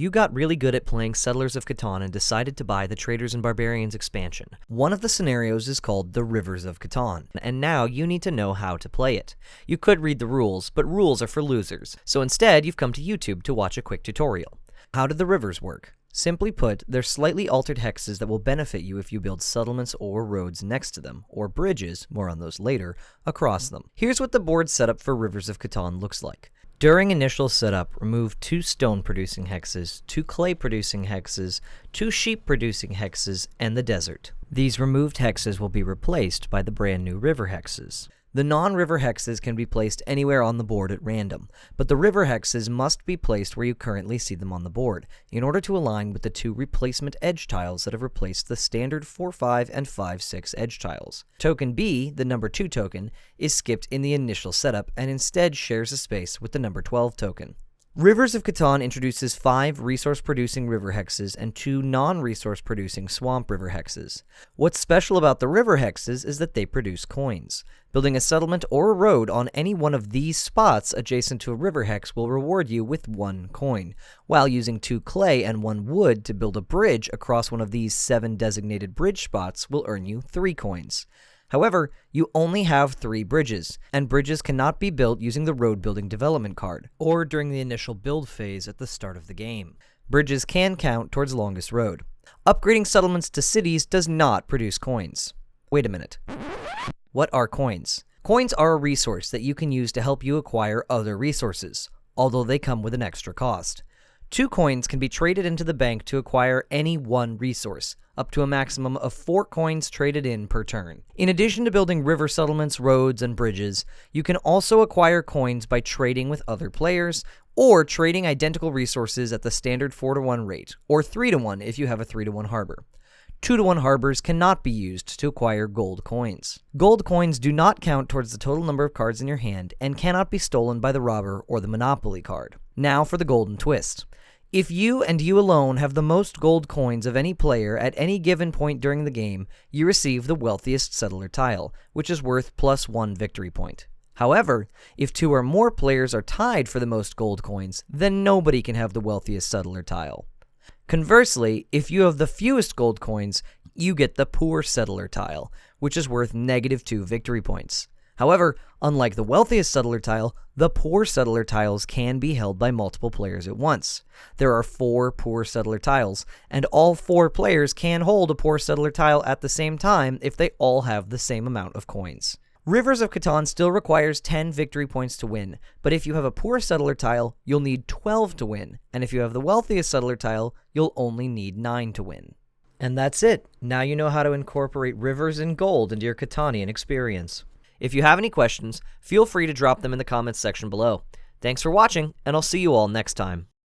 you got really good at playing Settlers of Catan and decided to buy the Traders and Barbarians Expansion. One of the scenarios is called the Rivers of Catan, and now you need to know how to play it. You could read the rules, but rules are for losers, so instead you've come to YouTube to watch a quick tutorial. How do the rivers work? Simply put, they're slightly altered hexes that will benefit you if you build settlements or roads next to them, or bridges, more on those later, across them. Here's what the board setup for Rivers of Catan looks like. During initial setup, remove 2 stone-producing hexes, 2 clay-producing hexes, 2 sheep-producing hexes, and the desert. These removed hexes will be replaced by the brand new river hexes. The non-river hexes can be placed anywhere on the board at random, but the river hexes must be placed where you currently see them on the board, in order to align with the 2 replacement edge tiles that have replaced the standard 4-5 and 5-6 edge tiles. Token B, the number 2 token, is skipped in the initial setup and instead shares a space with the number 12 token. Rivers of Catan introduces 5 resource-producing river hexes and 2 non-resource-producing swamp river hexes. What's special about the river hexes is that they produce coins. Building a settlement or a road on any one of these spots adjacent to a river hex will reward you with 1 coin, while using 2 clay and 1 wood to build a bridge across one of these 7 designated bridge spots will earn you 3 coins. However, you only have 3 bridges, and bridges cannot be built using the road building development card, or during the initial build phase at the start of the game. Bridges can count towards longest road. Upgrading settlements to cities does not produce coins. Wait a minute. What are coins? Coins are a resource that you can use to help you acquire other resources, although they come with an extra cost. 2 coins can be traded into the bank to acquire any one resource, up to a maximum of 4 coins traded in per turn. In addition to building river settlements, roads, and bridges, you can also acquire coins by trading with other players, or trading identical resources at the standard 4-to-1 rate, or 3-to-1 if you have a 3-to-1 harbor. 2-to-1 harbors cannot be used to acquire gold coins. Gold coins do not count towards the total number of cards in your hand, and cannot be stolen by the robber or the Monopoly card. Now for the golden twist. If you and you alone have the most gold coins of any player at any given point during the game, you receive the wealthiest settler tile, which is worth +1 victory point. However, if 2 or more players are tied for the most gold coins, then nobody can have the wealthiest settler tile. Conversely, if you have the fewest gold coins, you get the poor settler tile, which is worth -2 victory points. However, unlike the wealthiest settler tile, the poor settler tiles can be held by multiple players at once. There are 4 poor settler tiles, and all 4 players can hold a poor settler tile at the same time if they all have the same amount of coins. Rivers of Catan still requires 10 victory points to win, but if you have a poor settler tile, you'll need 12 to win, and if you have the wealthiest settler tile, you'll only need 9 to win. And that's it. Now you know how to incorporate rivers and gold into your Catanian experience. If you have any questions, feel free to drop them in the comments section below. Thanks for watching, and I'll see you all next time.